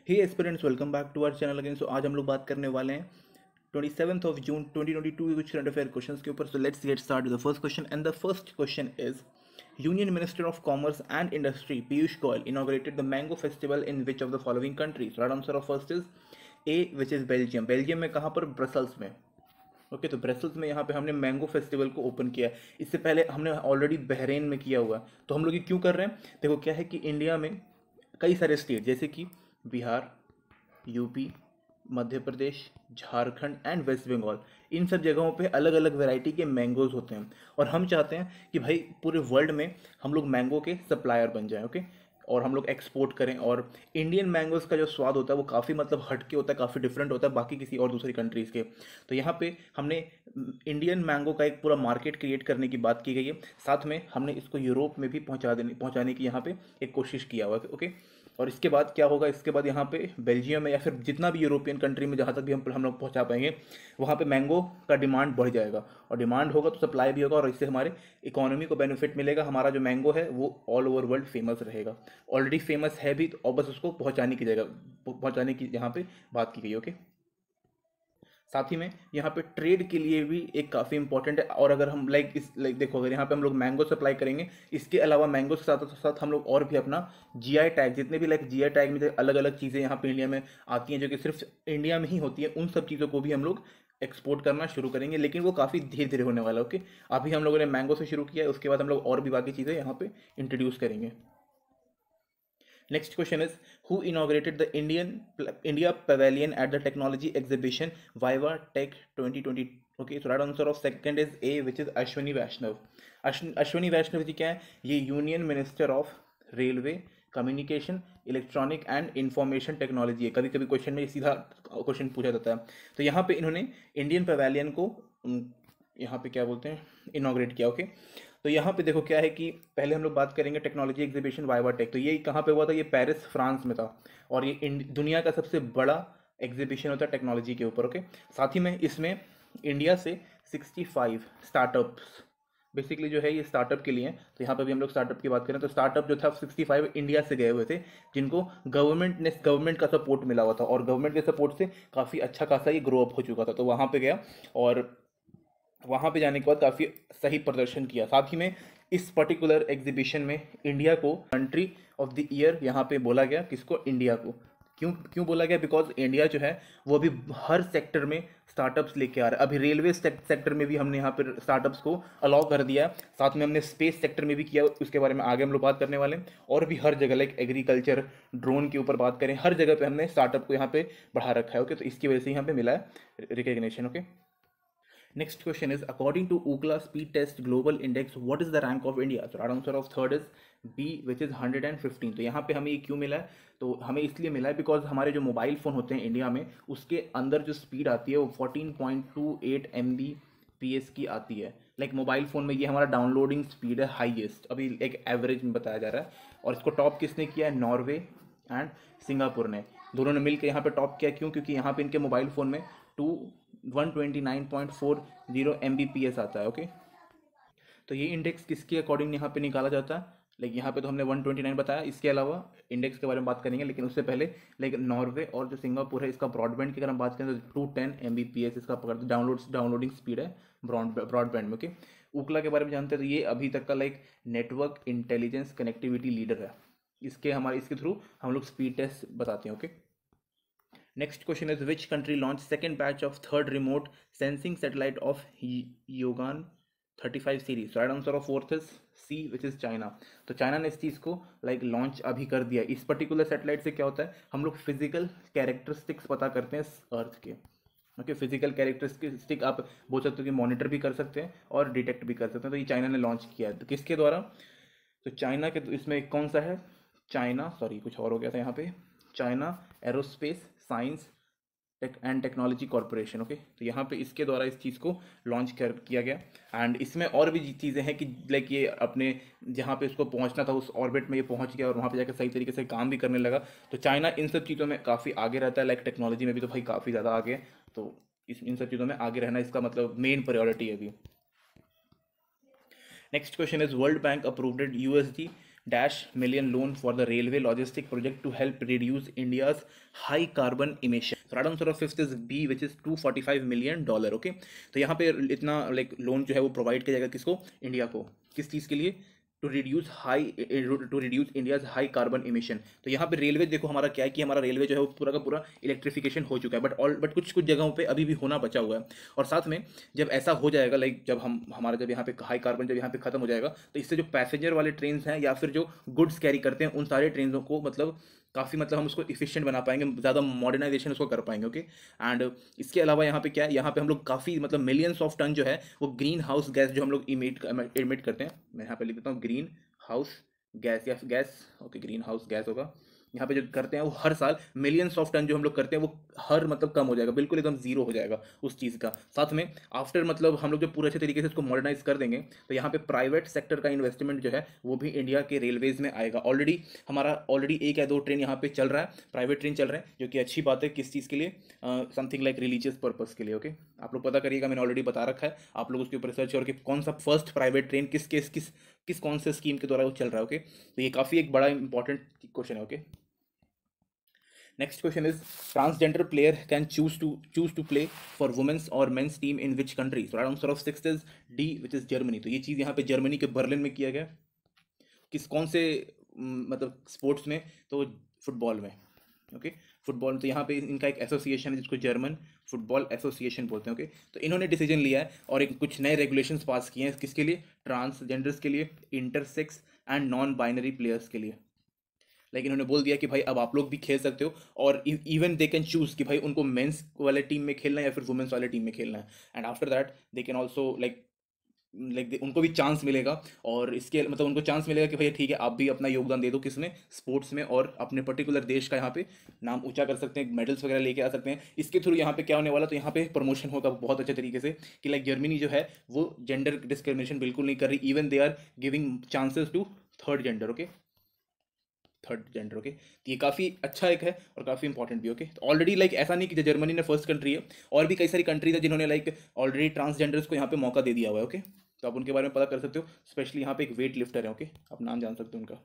Hey aspirants, welcome back to our channel again. So आज हम लोग बात करने वाले हैं 27 जून 2022 कुछ करंट अफेयर क्वेश्चंस के ऊपर। So let's get start with the first question and the first question is union minister of commerce and industry Piyush Goyal inaugurated the mango festival in which of the following countries. Right answer of first is A which is Belgium. Belgium में कहाँ पर? Brussels में। Okay, तो Brussels में यहाँ पे हमने mango festival को ओपन किया है। इससे पहले हमने ऑलरेडी बहरेन में किया हुआ है। तो हम लोग ये क्यों कर रहे हैं? देखो क्या है कि इंडिया में कई सारे स्टेट जैसे कि Bihar, UP, Madhya Pradesh, Jharkhand and West Bengal, इन सब जगहों पे अलग अलग वैरायटी के मैंगोज होते हैं। और हम चाहते हैं कि भाई पूरे वर्ल्ड में हम लोग मैंगो के सप्लायर बन जाएं। ओके, और हम लोग एक्सपोर्ट करें। और इंडियन मैंगोज का जो स्वाद होता है वो काफ़ी मतलब हटके होता है, काफ़ी डिफरेंट होता है बाकी किसी और दूसरी कंट्रीज़ के। तो यहाँ पे हमने इंडियन मैंगो का एक पूरा मार्केट क्रिएट करने की बात की गई है। साथ में हमने इसको यूरोप में भी पहुँचाने की यहाँ पे एक कोशिश किया हुआ है। ओके, और इसके बाद क्या होगा? इसके बाद यहाँ पे बेल्जियम में या फिर जितना भी यूरोपियन कंट्री में जहाँ तक भी हम लोग पहुँचा पाएंगे, वहाँ पे मैंगो का डिमांड बढ़ जाएगा। और डिमांड होगा तो सप्लाई भी होगा, और इससे हमारे इकोनॉमी को बेनिफिट मिलेगा। हमारा जो मैंगो है वो ऑल ओवर वर्ल्ड फेमस रहेगा। ऑलरेडी फेमस है भी, तो और बस उसको पहुँचाने की यहाँ पे बात की गई। ओके, साथ ही में यहाँ पे ट्रेड के लिए भी एक काफ़ी इंपॉर्टेंट है। और अगर हम देखो, अगर यहाँ पे हम लोग मैंगो सप्लाई करेंगे, इसके अलावा मैंगो के साथ साथ हम लोग और भी अपना जीआई टैग, जितने भी जीआई टैग में अलग अलग चीज़ें यहाँ पे इंडिया में आती हैं जो कि सिर्फ इंडिया में ही होती है, उन सब चीज़ों को भी हम लोग एक्सपोर्ट करना शुरू करेंगे। लेकिन वो काफ़ी धीरे धीरे होने वाला है। ओके, अभी हम लोगों ने मैंगो से शुरू किया है, उसके बाद हम लोग और भी बाकी चीज़ें यहाँ पे इंट्रोड्यूस करेंगे। Next question is, who inaugurated the India Pavilion at the technology exhibition Viva Tech 2020? Okay, so right answer of second is A, which is Ashwini Vaishnav. Ashwini Vaishnav जी क्या है? ये union minister of railway, communication, electronic and information technology है। कभी कभी question में सीधा question पूछा जाता है। तो यहाँ पे इन्होंने इंडियन पवेलियन को यहाँ पे क्या बोलते हैं, इनॉग्रेट किया। ओके, तो यहाँ पे देखो क्या है कि पहले हम लोग बात करेंगे टेक्नोलॉजी एग्जीबिशन वाइवा टेक। तो ये कहाँ पे हुआ था? ये पेरिस, फ्रांस में था। और ये दुनिया का सबसे बड़ा एग्जीबिशन होता है टेक्नोलॉजी के ऊपर। ओके, साथ ही में इसमें इंडिया से 65 स्टार्टअप्स बेसिकली जो है ये स्टार्टअप के लिए हैं। तो यहाँ पे भी हम लोग स्टार्टअप की बात करें तो स्टार्टअप जो था 65 इंडिया से गए हुए थे, जिनको गवर्नमेंट का सपोर्ट मिला हुआ था। और गवर्नमेंट के सपोर्ट से काफ़ी अच्छा खासा ये ग्रो अप हो चुका था। तो वहाँ पे गया और वहाँ पे जाने के बाद काफ़ी सही प्रदर्शन किया। साथ ही में इस पर्टिकुलर एग्जीबिशन में इंडिया को कंट्री ऑफ द ईयर यहाँ पे बोला गया। किसको? इंडिया को। क्यों क्यों बोला गया? बिकॉज इंडिया जो है वो अभी हर सेक्टर में स्टार्टअप्स लेके आ रहा है। अभी रेलवे सेक्टर में भी हमने यहाँ पर स्टार्टअप्स को अलाउ कर दिया। साथ में हमने स्पेस सेक्टर में भी किया, उसके बारे में आगे हम लोग बात करने वाले हैं। और भी हर जगह लाइक एग्रीकल्चर, ड्रोन के ऊपर बात करें, हर जगह पे हमने स्टार्टअप को यहाँ पे बढ़ा रखा है। ओके, तो इसकी वजह से यहाँ पे मिला है recognition. Okay, next question is, according to Ookla Speed Test Global Index, what is the rank of India? So right answer of third is B, which is 115. तो यहाँ पे हमें ये क्यों मिला है? तो हमें इसलिए मिला है बिकॉज हमारे जो मोबाइल फ़ोन होते हैं इंडिया में, उसके अंदर जो स्पीड आती है वो 14.28 Mbps की आती है। लाइक मोबाइल फ़ोन में ये हमारा डाउनलोडिंग स्पीड है हाईएस्ट, अभी एक एवरेज में बताया जा रहा है। और इसको टॉप किसने किया है? नॉर्वे एंड सिंगापुर ने, दोनों ने मिलकर यहाँ पे टॉप किया। क्यों? क्योंकि यहाँ पे इनके मोबाइल फ़ोन में 129.40 Mbps आता है। ओके, तो ये इंडेक्स किसके अकॉर्डिंग यहाँ पे निकाला जाता है? लाइक यहाँ पे तो हमने 129 बताया, इसके अलावा इंडेक्स के बारे में बात करेंगे। लेकिन उससे पहले लाइक नॉर्वे और जो सिंगापुर है, इसका ब्रॉडबैंड की अगर हम बात करें तो 210 Mbps इसका डाउनलोडिंग स्पीड है ब्रॉडबैंड में। ओके, ऊकला के बारे में जानते हैं तो ये अभी तक का like network intelligence connectivity leader है। इसके थ्रू हम लोग स्पीड टेस्ट बताते हैं। Okay, next question is, which country launched second batch of third remote sensing satellite of Yogan 35 series? So right answer of fourth is C, which is China. तो China ने इस चीज़ को launch अभी कर दिया। इस पर्टिकुलर सैटेलाइट से क्या होता है, हम लोग फिजिकल कैरेक्टरिस्टिक्स पता करते हैं अर्थ के। ओके, फिजिकल कैरेक्टरिस्टिक आप बोल सकते हो कि मॉनिटर भी कर सकते हैं और डिटेक्ट भी कर सकते हैं। तो ये चाइना ने लॉन्च किया है। तो किसके द्वारा? तो चाइना के, तो इसमें कौन सा है? चाइना, सॉरी कुछ और हो गया था यहाँ पे, China aerospace science and technology corporation. Okay, तो यहाँ पे इसके द्वारा इस चीज़ को लॉन्च किया गया। एंड इसमें और भी चीज़ें हैं कि लाइक ये अपने जहाँ पे इसको पहुँचना था उस ऑर्बिट में ये पहुँच गया और वहाँ पे जाकर सही तरीके से काम भी करने लगा। तो चाइना इन सब चीज़ों में काफ़ी आगे रहता है। लाइक टेक्नोलॉजी में भी तो भाई काफ़ी ज़्यादा आगे है। तो इन सब चीज़ों में आगे रहना इसका मतलब मेन प्रायोरिटी है अभी। Next question is, world bank approved USD $million loan for the railway logistic project to help reduce India's high carbon emission. So right answer of fifth is B, which is $245 million. Okay, तो यहाँ पे इतना like loan जो है वो provide किया जाएगा किसको, इंडिया को, किस चीज़ के लिए, to reduce India's high carbon emission. तो यहाँ पे रेलवे देखो हमारा क्या है कि हमारा रेलवे जो है वो पूरा का पूरा इलेक्ट्रिफिकेशन हो चुका है, बट कुछ कुछ जगहों पे अभी भी होना बचा हुआ है. और साथ में जब ऐसा हो जाएगा, लाइक जब जब यहाँ पे हाई कार्बन जब यहाँ पे खत्म हो जाएगा, तो इससे जो पैसेंजर वाले ट्रेन हैं या फिर जो गुड्स कैरी करते हैं उन सारे ट्रेनों को मतलब काफ़ी मतलब हम उसको इफिशिएंट बना पाएंगे, ज़्यादा मॉडर्नाइजेशन उसको कर पाएंगे. ओके, एंड इसके अलावा यहाँ पे क्या है, यहाँ पे हम लोग काफ़ी मतलब मिलियंस ऑफ टन जो है वो ग्रीन हाउस गैस जो हम लोग इमिट करते हैं, मैं यहाँ पे लिख देता हूँ ग्रीन हाउस गैस या gas, okay green house gas होगा, यहाँ पे जो करते हैं वो हर साल मिलियंस ऑफ टन जो हम लोग करते हैं वो हर मतलब कम हो जाएगा, बिल्कुल एकदम जीरो हो जाएगा उस चीज़ का. साथ में आफ्टर मतलब हम लोग जो पूरे अच्छे तरीके से इसको मॉडर्नाइज कर देंगे, तो यहाँ पे प्राइवेट सेक्टर का इन्वेस्टमेंट जो है वो भी इंडिया के रेलवेज में आएगा. ऑलरेडी एक या दो ट्रेन यहाँ पे चल रहा है, प्राइवेट ट्रेन चल रहे हैं, जो कि अच्छी बात है. किस चीज़ के लिए, समथिंग लाइक रिलीजियस पर्पज़ के लिए. ओके, आप लोग पता करिएगा, मैंने ऑलरेडी बता रखा है, आप लोग उसके ऊपर रिसर्च करके कौन सा फर्स्ट प्राइवेट ट्रेन किस कौन से स्कीम के द्वारा वो चल रहा है. ओके, तो ये काफ़ी एक बड़ा इंपॉर्टेंट क्वेश्चन है. Okay, next question is transgender player can choose to play for women's or men's team in which country. So right answer of sixth is D, which is Germany. तो ये चीज़ यहाँ पे जर्मनी के Berlin में किया गया. किस कौन से मतलब स्पोर्ट्स में, तो फुटबॉल में. ओके, फुटबॉल, तो यहाँ पे इनका एक एसोसिएशन है जिसको जर्मन फुटबॉल एसोसिएशन बोलते हैं. ओके, तो इन्होंने डिसीजन लिया है और एक कुछ नए रेगुलेशंस पास किए हैं किसके लिए, ट्रांसजेंडर्स के लिए, intersex and non binary players के लिए. लेकिन उन्होंने बोल दिया कि भाई अब आप लोग भी खेल सकते हो, और इवन दे कैन चूज कि भाई उनको मेंस वाले टीम में खेलना है या फिर वुमेन्स वाले टीम में खेलना है. And after that they can also like उनको भी चांस मिलेगा, और इसके मतलब उनको चांस मिलेगा कि भाई ठीक है आप भी अपना योगदान दे दो किसमें, स्पोर्ट्स में, और अपने पर्टिकुलर देश का यहाँ पे नाम ऊंचा कर सकते हैं, मेडल्स वगैरह लेके आ सकते हैं. इसके थ्रू यहाँ पे क्या होने वाला, तो यहाँ पे प्रमोशन होगा बहुत अच्छे तरीके से कि लाइक जर्मनी जो है वो जेंडर डिस्क्रिमिनेशन बिल्कुल नहीं कर रही, even they are giving chances to third gender. Okay, third gender. Okay, तो ये काफ़ी अच्छा एक है और काफ़ी इंपॉर्टेंट भी. ओके, तो ऑलरेडी लाइक ऐसा नहीं कि जर्मनी ने फर्स्ट कंट्री है, और भी कई सारी कंट्रीज है जिन्होंने लाइक ऑलरेडी ट्रांसजेंडर्स को यहाँ पे मौका दे दिया हुआ है. ओके, तो आप उनके बारे में पता कर सकते हो. स्पेशली यहाँ पे एक वेट लिफ्टर है. ओके, आप नाम जान सकते हो उनका.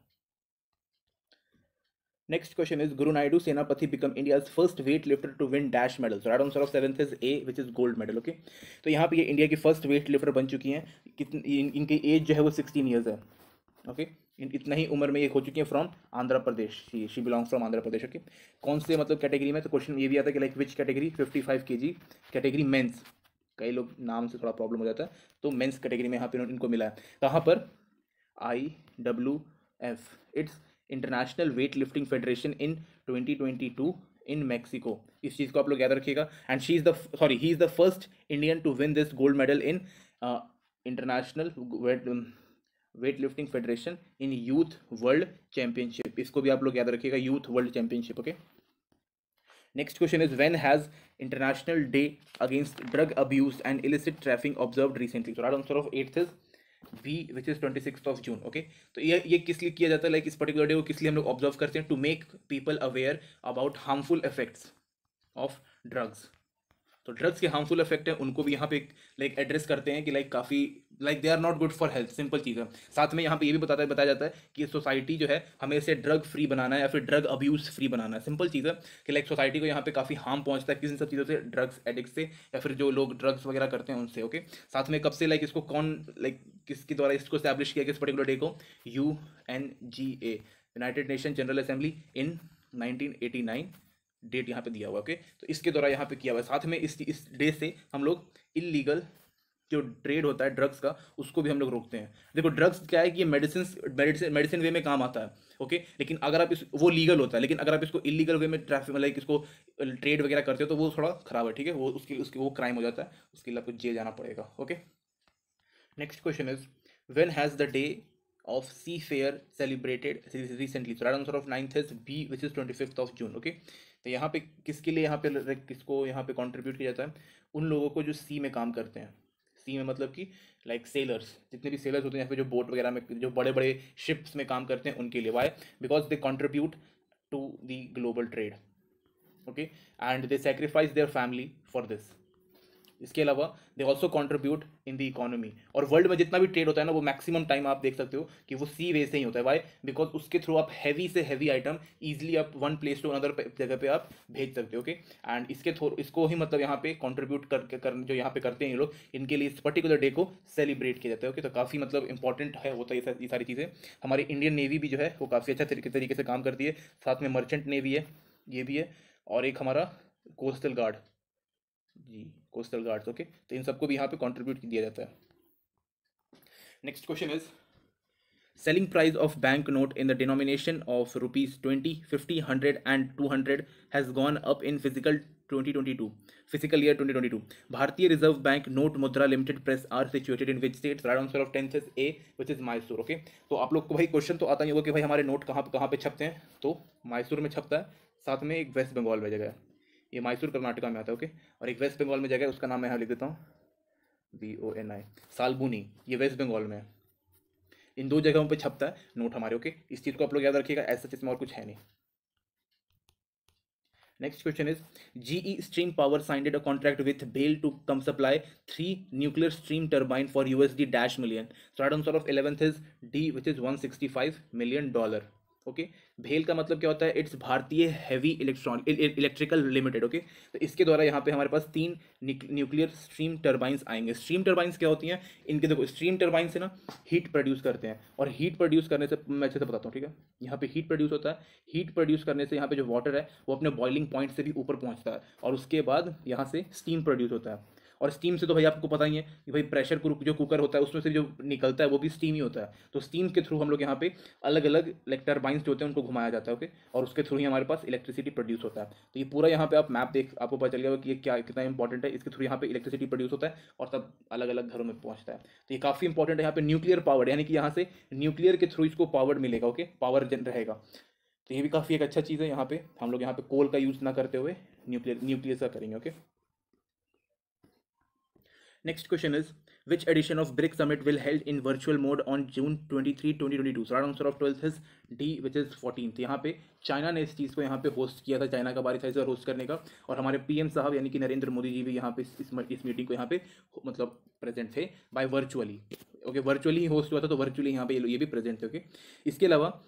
Next question is Guru Naidu Senapati become India's first weightlifter to win dash medal. Right answer of seventh is A, which is gold medal. Okay, तो यहाँ पे ये इंडिया की फर्स्ट वेट लिफ्टर बन चुकी हैं. कितनी इनकी एज जो है वो 16 ईयर्स है. ओके, इतना ही उम्र में ये हो चुकी है. From Andhra Pradesh, she belongs from Andhra Pradesh. Okay, कौन से मतलब कैटेगरी में, तो क्वेश्चन ये भी आता है कि like which category, 55 kg category men's. कई लोग नाम से थोड़ा प्रॉब्लम हो जाता है, तो मेंस कैटेगरी में यहाँ पे इनको मिला है. कहाँ पर, IWF, it's international weightlifting federation in 2022 in Mexico. इस चीज़ को आप लोग याद रखिएगा. And he is the first Indian to win this gold medal in international weightlifting federation in youth world championship. इसको भी आप लोग याद रखिएगा, youth world championship. Okay, next question is when has international day against drug abuse and illicit trafficking observed recently. So right answer of eighth is B, which is 26 June. Okay, तो ये किस लिए किया जाता है, लाइक इस particular day को किस लिए हम लोग ऑब्जर्व करते हैं, to make people aware about harmful effects of drugs. तो ड्रग्स के हार्मफुल इफेक्ट है उनको भी यहाँ पे लाइक एड्रेस करते हैं कि लाइक काफ़ी like they are not good for health. Simple चीज़ है. साथ में यहाँ पे ये भी बताया जाता है कि सोसाइटी जो है हमें इसे ड्रग फ्री बनाना है या फिर ड्रग अब्यूज़ फ्री बनाना है. सिंपल चीज़ है कि लाइक सोसाइटी को यहाँ पे काफ़ी हार्म पहुँचता है किन सब चीज़ों से, ड्रग्स एडिक्ट से या फिर जो लोग ड्रग्स वगैरह करते हैं उनसे. ओके, साथ में कब से लाइक इसको कौन लाइक किसके द्वारा इसको स्टैब्लिश किया गया इस पर्टिकुलर डे को, UNGA, United Nation General Assembly, in 1989 date यहाँ पे दिया हुआ. ओके, तो इसके द्वारा यहाँ पे किया हुआ है. साथ में इस डे से हम लोग इलीगल जो ट्रेड होता है ड्रग्स का उसको भी हम लोग रोकते हैं. देखो ड्रग्स क्या है कि ये मेडिसिन वे में काम आता है. ओके, लेकिन अगर आप वो लीगल होता है, लेकिन अगर आप इसको इलीगल वे में ट्रैफिक लाइक इसको ट्रेड वगैरह करते हो तो वो थोड़ा खराब है. ठीक है, वो उसकी वो क्राइम हो जाता है, उसके लिए आपको जेल जाना पड़ेगा. Okay, next question is when has the day of seafair celebrated recently. So right answer of ninth is B, which is 25th June. Okay, तो यहाँ पे किसके लिए यहाँ पे किसको यहाँ पे कंट्रीब्यूट किया जाता है, उन लोगों को जो सी में काम करते हैं. सी में मतलब कि लाइक सेलर्स, जितने भी सेलर्स होते हैं यहाँ पे जो बोट वगैरह में जो बड़े बड़े शिप्स में काम करते हैं उनके लिए. Why, because they contribute to the global trade. Okay, and they sacrifice their family for this. इसके अलावा they also contribute in the economy, और वर्ल्ड में जितना भी ट्रेड होता है ना वो मैक्सिमम टाइम आप देख सकते हो कि वो सी वे से ही होता है। वाई? बिकॉज उसके थ्रू आप हैवी से हैवी आइटम ईजिली आप वन प्लेस टू अनदर जगह पे आप भेज सकते हो। ओके, एंड इसके थ्रू इसको ही मतलब यहाँ पे कंट्रीब्यूट जो यहाँ पे करते हैं ये लोग, इनके लिए इस पर्टिकुलर डे को सेलिब्रेट किया जाता है। ओके, तो काफ़ी मतलब इंपॉर्टेंट है होता है ये सारी चीज़ें। हमारी इंडियन नेवी भी जो है वो काफ़ी अच्छा तरीके से काम करती है, साथ में मर्चेंट नेवी है, ये भी है, और एक हमारा कोस्टल गार्ड, जी कोस्टल गार्ड्स। ओके, तो इन सबको भी यहाँ पे कंट्रीब्यूट दिया जाता है। Next question is selling price of banknote in the denomination of rupees 20, 50, 100 and 200 has gone up in fiscal year 2022. Bharatiya Reserve Bank Note Mudra Limited Press are situated in which state? Right answer of 10th is A, which is Mysore. Okay, तो आप लोग को भाई question तो आता ही होगा कि भाई हमारे नोट कहाँ पे छपते हैं, तो मैसूर में छपता है, साथ में एक वेस्ट बंगाल में जगह है, ये मैसूर कर्नाटका में आता है। ओके, और एक वेस्ट बंगाल में जगह है, उसका नाम मैं यहाँ लिख देता हूँ, BONI, सालबुनी, ये वेस्ट बंगाल में है। इन दो जगहों पे छपता है नोट हमारे। ओके, इस चीज़ को आप लोग याद रखिएगा, ऐसा इसमें और कुछ है नहीं। Next question is GE Stream Power signed a contract with BHEL to come supply 3 nuclear steam turbine for $-million. So right answer of 11th is D, which is $165 million. Okay, भेल का मतलब क्या होता है? इट्स भारतीय heavy electrical limited. Okay, तो इसके द्वारा यहाँ पे हमारे पास 3 न्यूक्लियर स्ट्रीम टर्बाइंस आएंगे। स्ट्रीम टर्बाइंस क्या होती हैं? इनके देखो, स्ट्रीम टर्बाइन से ना हीट प्रोड्यूस करते हैं, और हीट प्रोड्यूस करने से मैं अच्छे से बताता हूँ, ठीक है। यहाँ पे हीट प्रोड्यूस होता है, हीट प्रोड्यूस करने से यहाँ पे जो वाटर है वो अपने बॉइलिंग पॉइंट से भी ऊपर पहुँचता है, और उसके बाद यहाँ से स्टीम प्रोड्यूस होता है। और स्टीम से तो भाई आपको पता ही है कि भाई प्रेशर जो कुकर होता है उसमें से जो निकलता है वो भी स्टीम ही होता है। तो स्टीम के थ्रू हम लोग यहाँ पे अलग अलग टर्बाइंस जो होते हैं उनको घुमाया जाता है। ओके, और उसके थ्रू ही हमारे पास इलेक्ट्रिसिटी प्रोड्यूस होता है। तो ये पूरा यहाँ पे आप मैप देख, आपको पता चल गया कि ये क्या कितना इंपॉर्टेंट है। इसके थ्रू यहाँ पे इलेक्ट्रिसिटी प्रोड्यूस होता है और तब अलग अलग घरों में पहुँचता है। तो ये काफ़ी इंपॉर्टेंट है। यहाँ पे न्यूक्लियर पावर, यानी कि यहाँ से न्यूक्लियर के थ्रू इसको पावर मिलेगा। ओके, पावर रहेगा, तो ये भी काफ़ी एक अच्छा चीज़ है। यहाँ पे हम लोग यहाँ पे कोल का यूज़ ना करते हुए न्यूक्लियर का करेंगे। Okay, next question is which edition of BRICS summit will held in virtual mode on June 23, 2022? So right answer of 12th is D, which is 14th. यहाँ पे चाइना ने इस चीज़ को यहाँ पे होस्ट किया था, चाइना का बारी था इसे होस्ट करने का, और हमारे PM साहब यानी कि नरेंद्र मोदी जी भी यहाँ पे इस मीटिंग को यहाँ पे मतलब प्रेजेंट थे बाय वर्चुअली। ओके, वर्चुअली ही होस्ट हुआ था, तो वर्चुअली यहाँ पे ये भी प्रेजेंट थे। ओके, इसके अलावा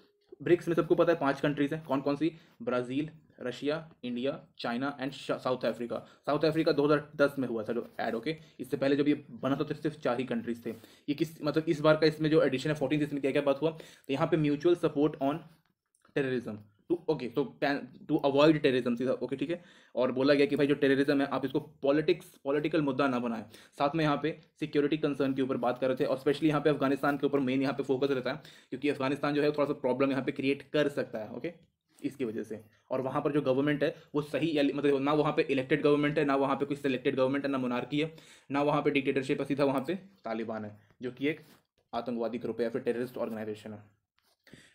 ब्रिक्स में सबको पता है 5 कंट्रीज हैं, कौन कौन सी? Brazil, Russia, India, China and South Africa. South Africa 2010 में हुआ था जो ऐड। ओके, इससे पहले जब ये बना था तो सिर्फ 4 ही कंट्रीज थे। ये किस मतलब इस बार का इसमें जो एडिशन है 14, इसमें क्या क्या बात हुआ? तो यहाँ पे mutual support on terrorism to avoid terrorism. Okay, ठीक है, और बोला गया कि भाई जो टेररिज्म है आप इसको पॉलिटिकल मुद्दा ना बनाएं। साथ में यहाँ पे सिक्योरिटी कंसर्न के ऊपर बात कर रहे थे, और स्पेशली यहाँ पे अफगानिस्तान के ऊपर मेन यहाँ पे फोकस रहता है, क्योंकि अफगानिस्तान जो है थोड़ा सा प्रॉब्लम यहाँ पे क्रिएट कर सकता है। ओके, इसकी वजह से, और वहाँ पर जो गवर्नमेंट है वो सही मतलब ना वहाँ पे इलेक्टेड गवर्नमेंट है, ना वहाँ पे कोई सिलेक्टेड गवर्नमेंट है, ना मोनार्की है, ना वहाँ पे डिक्टेटरशिप है, सीधा वहाँ पे तालिबान है जो कि एक आतंकवादी ग्रुप है या फिर टेररिस्ट ऑर्गेनाइजेशन है।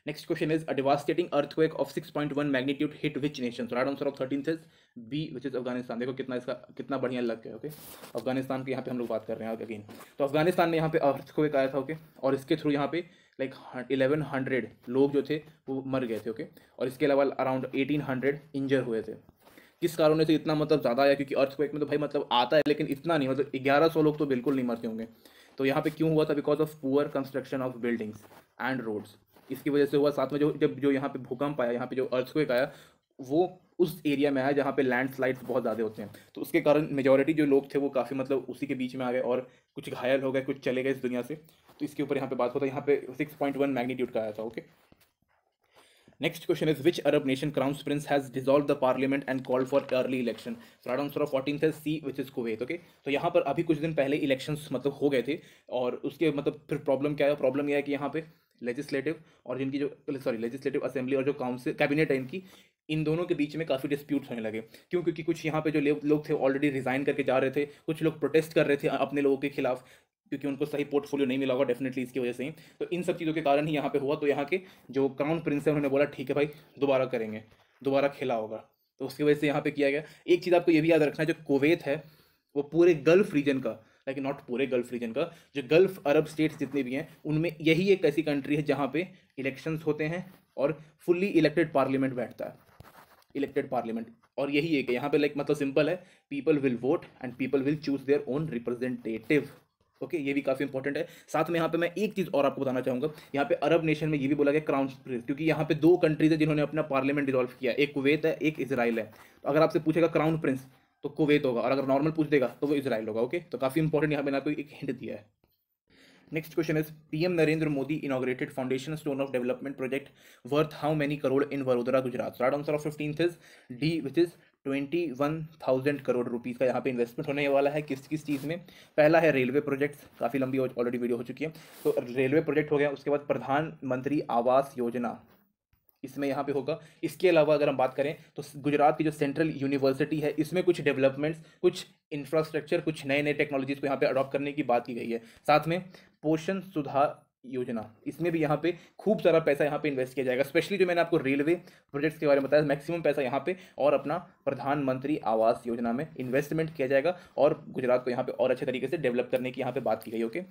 Next question is a devastating earthquake of 6.1 magnitude hit which nation? So right answer of 13th is B, which is Afghanistan. देखो कितना इसका कितना बढ़िया लग गया। ओके, अफगानिस्तान की यहाँ पे हम लोग बात कर रहे हैं अगेन। तो अफगानिस्तान में यहाँ पे earthquake आया था। ओके, और इसके थ्रू यहाँ पे लाइक 1100 लोग जो थे वो मर गए थे। ओके, और इसके अलावा अराउंड 1800 इंजर हुए थे। किस कारणों से इतना मतलब ज़्यादा आया? क्योंकि अर्थक्वेक में तो भाई मतलब आता है लेकिन इतना नहीं, मतलब 1100 लोग तो बिल्कुल नहीं मरते होंगे। तो यहाँ पे क्यों हुआ था? Because of poor construction of buildings and roads, इसकी वजह से हुआ। साथ में जो यहाँ पे भूकंप आया, यहाँ पे जो अर्थक्वेक आया वो उस एरिया में आया जहाँ पे लैंडस्लाइड्स बहुत ज़्यादा होते हैं, तो उसके कारण मेजॉरिटी जो लोग थे वो काफ़ी मतलब उसी के बीच में आ गए, और कुछ घायल हो गए, कुछ चले गए इस दुनिया से। तो इसके ऊपर यहाँ पे बात होता है। यहाँ पे 6.1 मैग्नीट्यूड का आया था। Okay, next question is which Arab nation crown Prince has dissolve the parliament and called for early election? So right answer of 14th है C, which is Kuwait. Okay, तो यहाँ पर अभी कुछ दिन पहले इलेक्शंस मतलब हो गए थे, और उसके मतलब फिर प्रॉब्लम क्या है? प्रॉब्लम यह है कि यहाँ पे लेजिस्लेटिव और जिनकी जो लेजिस्लेटिव असेंबली और जो काउंसिल कैबिनेट है इनकी, इन दोनों के बीच में काफ़ी डिस्प्यूट्स होने लगे। क्यों? क्योंकि कुछ यहाँ पे जो लोग थे ऑलरेडी रिजाइन करके जा रहे थे, कुछ लोग प्रोटेस्ट कर रहे थे अपने लोगों के खिलाफ, क्योंकि उनको सही पोर्टफोलियो नहीं मिला होगा डेफिनेटली इसकी वजह से ही। तो इन सब चीज़ों के कारण ही यहाँ पे हुआ। तो यहाँ के जो क्राउन प्रिंस है उन्होंने बोला ठीक है भाई दोबारा करेंगे, दोबारा खेला होगा, तो उसकी वजह से यहाँ पे किया गया। एक चीज़ आपको ये भी याद रखना है, जो कुवैत है वो पूरे गल्फ रीजन का, लाइक नॉट पूरे गल्फ रीजन का, जो गल्फ अरब स्टेट्स जितने भी हैं उनमें यही एक ऐसी कंट्री है जहाँ पे इलेक्शंस होते हैं और फुल्ली इलेक्टेड पार्लियामेंट बैठता है। Elected parliament. और यही है कि यहाँ पे लाइक मतलब सिंपल है, people will vote and people will choose their own representative. Okay, ये भी काफ़ी इंपॉर्टेंट है। साथ में यहाँ पे मैं एक चीज़ और आपको बताना चाहूँगा, यहाँ पे अरब नेशन में ये भी बोला गया क्राउन प्रिंस, क्योंकि यहाँ पे दो कंट्रीज है जिन्होंने अपना पार्लियामेंट डिसॉल्व किया, एक कुवैत है, एक इजराइल है। तो अगर आपसे पूछेगा क्राउन प्रिंस तो कुवैत होगा, और अगर नॉर्मल पूछ देगा तो वो इजराइल होगा। ओके, तो काफ़ी इंपॉर्टेंट यहाँ पे मैंने आपको एक हिंट दिया है। Next question is PM Narendra Modi inaugurated foundation stone of development project worth how many crore in Vadodara, Gujarat? So right answer of 15th is D, which is 21,000 crore rupees का यहाँ पे इन्वेस्टमेंट होने वाला है। किस किस चीज़ में? पहला है रेलवे प्रोजेक्ट्स, काफ़ी लंबी ऑलरेडी वीडियो हो चुकी है, तो रेलवे प्रोजेक्ट हो गया। उसके बाद प्रधानमंत्री आवास योजना, इसमें यहाँ पे होगा। इसके अलावा अगर हम बात करें तो गुजरात की जो सेंट्रल यूनिवर्सिटी है, इसमें कुछ डेवलपमेंट्स, कुछ इंफ्रास्ट्रक्चर, कुछ नए नए टेक्नोलॉजीज को यहाँ पे अडॉप्ट करने की बात की गई है। साथ में पोषण सुधार योजना, इसमें भी यहाँ पे खूब सारा पैसा यहाँ पे इन्वेस्ट किया जाएगा। स्पेशली जो मैंने आपको रेलवे प्रोजेक्ट्स के बारे में बताया, मैक्सिमम पैसा यहाँ पे और अपना प्रधानमंत्री आवास योजना में इन्वेस्टमेंट किया जाएगा, और गुजरात को यहाँ पे और अच्छे तरीके से डेवलप करने की यहाँ पे बात की गई। Okay,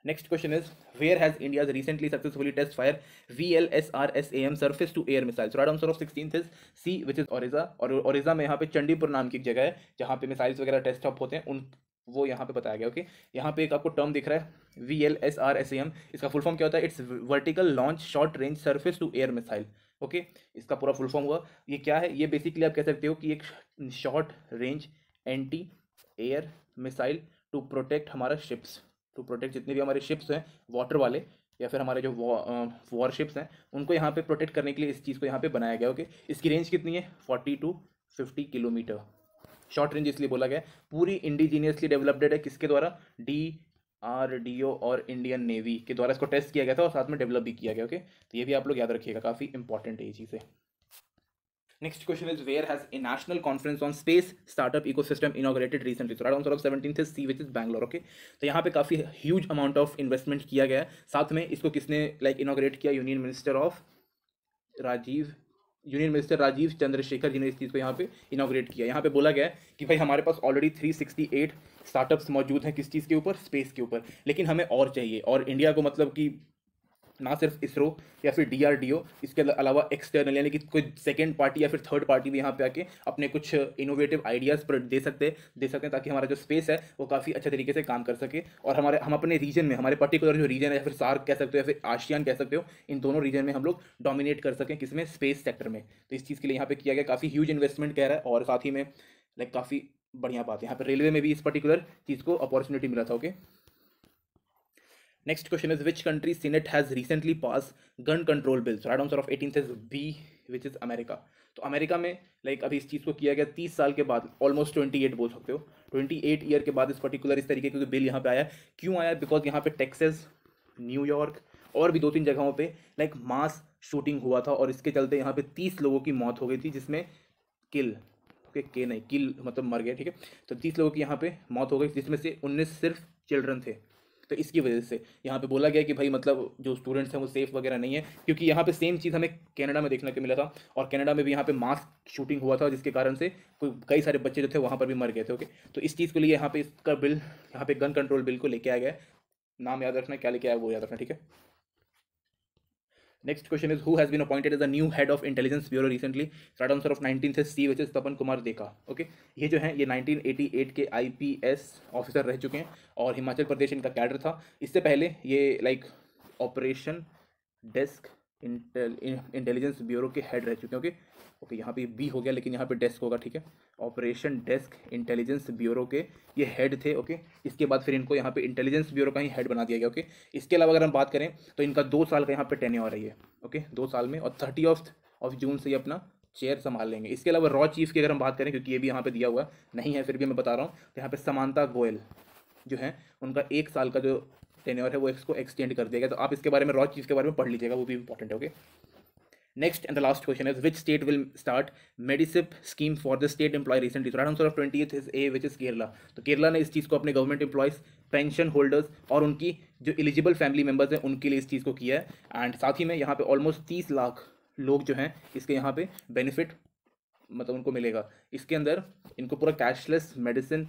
next question is where has India recently successfully test fire VLSRSAM surface to air missiles? Right answer of 16th is C, which is Orissa। और ओरिसा में यहाँ पे चंडीपुर नाम की एक जगह है जहाँ पे मिसाइल्स वगैरह टेस्ट अप होते हैं, उन वो यहाँ पे बताया गया। ओके, यहाँ पे एक आपको टर्म दिख रहा है VLSRSAM, इसका फुल फॉर्म क्या होता है? It's vertical launch short range surface to air missile. Okay, इसका पूरा फुल फॉर्म हुआ, ये क्या है? ये बेसिकली आप कह सकते हो कि एक short range anti air missile to protect हमारा शिप्स, टू प्रोटेक्ट जितने भी हमारे शिप्स हैं वाटर वाले, या फिर हमारे जो वॉर शिप्स हैं, उनको यहाँ पे प्रोटेक्ट करने के लिए इस चीज़ को यहाँ पे बनाया गया। ओके, इसकी रेंज कितनी है? 40 to 50 किलोमीटर। शॉर्ट रेंज इसलिए बोला गया, पूरी इंडिजीनियसली डेवलप्ड है। किसके द्वारा? DRDO और इंडियन नेवी के द्वारा इसको टेस्ट किया गया था और साथ में डेवलप भी किया गया। ओके, तो ये भी आप लोग याद रखिएगा, काफ़ी इंपॉर्टेंट है ये चीज़ें। Next question is where has a national conference on space startup ecosystem inaugurated recently? So right answer of 17th is C, which is Bangalore। Okay, तो यहाँ पे काफ़ी ह्यूज अमाउंट ऑफ इन्वेस्टमेंट किया गया है। साथ में इसको किसने इनॉग्रेट किया? यूनियन मिनिस्टर राजीव चंद्रशेखर जी ने इस चीज़ को यहाँ पे इनॉग्रेट किया। यहाँ पे बोला गया है कि भाई हमारे पास ऑलरेडी 368 स्टार्टअप्स मौजूद हैं, किस चीज़ के ऊपर? स्पेस के ऊपर, लेकिन हमें और चाहिए। और इंडिया को मतलब कि ना सिर्फ इसरो या फिर DRDO, इसके अलावा एक्सटर्नल यानी कि कोई सेकेंड पार्टी या फिर थर्ड पार्टी भी यहाँ पे आके अपने कुछ इनोवेटिव आइडियाज़ दे सकते हैं, ताकि हमारा जो स्पेस है वो काफ़ी अच्छे तरीके से काम कर सके। और हम अपने रीजन में, हमारे पर्टिकुलर जो रीजन है, या फिर सार्क कह सकते हो या फिर आशियान कह सकते हो, इन दोनों रीजन में हम लोग डोमिनेट कर सकें। किसमें? स्पेस सेक्टर में। तो इस चीज़ के लिए यहाँ पे किया गया, काफ़ी ह्यूज इन्वेस्टमेंट कह रहा है, और साथ ही में काफ़ी बढ़िया बात है। यहाँ पर रेलवे में भी इस पर्टिकुलर चीज़ को अपॉर्चुनिटी मिला था। Okay, next question is which country senate has recently passed gun control bill? So right answer of 18th is B, which is America। तो अमेरिका में अभी इस चीज़ को किया गया 30 साल के बाद, ऑलमोस्ट 28 बोल सकते हो, 28 ईयर के बाद इस पर्टिकुलर इस तरीके का बिल यहाँ पे आया। क्यों आया? बिकॉज यहाँ पे टेक्सास, न्यूयॉर्क और भी 2-3 जगहों पे मास शूटिंग हुआ था, और इसके चलते यहाँ पे 30 लोगों की मौत हो गई थी, जिसमें किल, ओके के नहीं, किल मतलब मर गए, ठीक है। तो 30 लोगों की यहाँ पे मौत हो गई, जिसमें से 19 सिर्फ चिल्ड्रन थे। तो इसकी वजह से यहाँ पे बोला गया कि भाई मतलब जो स्टूडेंट्स हैं वो सेफ वगैरह नहीं है, क्योंकि यहाँ पे सेम चीज़ हमें कनाडा में देखने को मिला था, और कनाडा में भी यहाँ पे मास शूटिंग हुआ था, जिसके कारण से कई सारे बच्चे जो थे वहाँ पर भी मर गए थे। ओके, तो इस चीज़ के लिए यहाँ पे इसका बिल, यहाँ पे गन कंट्रोल बिल को लेके आया गया। नाम याद रखना, क्या लेके आया वो याद रखना, ठीक है। Next question is who has been appointed as the new head of intelligence bureau recently? Right answer of 19th is C, which is तपन कुमार देखा। ओके, ये जो है ये 1988 के IPS ऑफिसर रह चुके हैं, और हिमाचल प्रदेश इनका कैडर था। इससे पहले ये ऑपरेशन डेस्क इंटेलिजेंस ब्यूरो के हेड रह चुके हैं। ओके ओके, यहाँ पे बी हो गया, लेकिन यहाँ पे डेस्क होगा, ठीक है। ऑपरेशन डेस्क इंटेलिजेंस ब्यूरो के ये हेड थे। ओके, इसके बाद फिर इनको यहाँ पे इंटेलिजेंस ब्यूरो का ही हेड बना दिया गया। ओके, इसके अलावा अगर हम बात करें तो इनका 2 साल का यहाँ पे टेन्योर है ये। ओके, 2 साल में, और 30 जून से ये अपना चेयर संभाल लेंगे। इसके अलावा रॉ चीफ की अगर हम बात करें, क्योंकि ये भी यहाँ पे दिया हुआ नहीं है, फिर भी मैं बता रहा हूँ, तो यहाँ पे समांता गोयल जो है, उनका 1 साल का जो टेन्योर है वो इसको एक्सटेंड कर दिया गया। तो आप इसके बारे में, रॉ चीफ के बारे में पढ़ लीजिएगा, वो भी इंपॉर्टेंट है। Okay, next and the last question is which state will start medicip scheme for the state employee recently? So right answer of 20th is A, which is Kerala। तो केरला ने इस चीज़ को अपने गवर्नमेंट एम्प्लॉयज़, पेंशन होल्डर्स और उनकी जो eligible family members हैं उनके लिए इस चीज़ को किया है। एंड साथ ही में यहाँ पे ऑलमोस्ट 30 लाख लोग जो हैं इसके यहाँ पे बेनिफिट मतलब उनको मिलेगा। इसके अंदर इनको पूरा कैशलेस मेडिसिन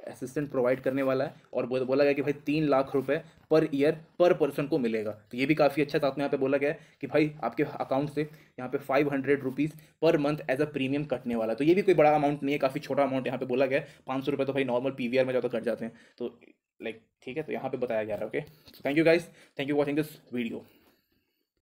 असिस्टेंट प्रोवाइड करने वाला है, और बोला गया कि भाई 3 लाख रुपए पर ईयर पर पर्सन को मिलेगा। तो ये भी काफ़ी अच्छा। साथ में यहाँ पे बोला गया है कि भाई आपके अकाउंट से यहाँ पे 500 rupees per month as a premium कटने वाला है। तो ये भी कोई बड़ा अमाउंट नहीं है, काफ़ी छोटा अमाउंट यहाँ पे बोला गया है। 500 रुपये तो भाई नॉर्मल पीवीआर में ज़्यादा कट जाते हैं, तो लाइक ठीक है, तो यहाँ पे बताया जा रहा है। Okay, thank you guys, thank you watching this video.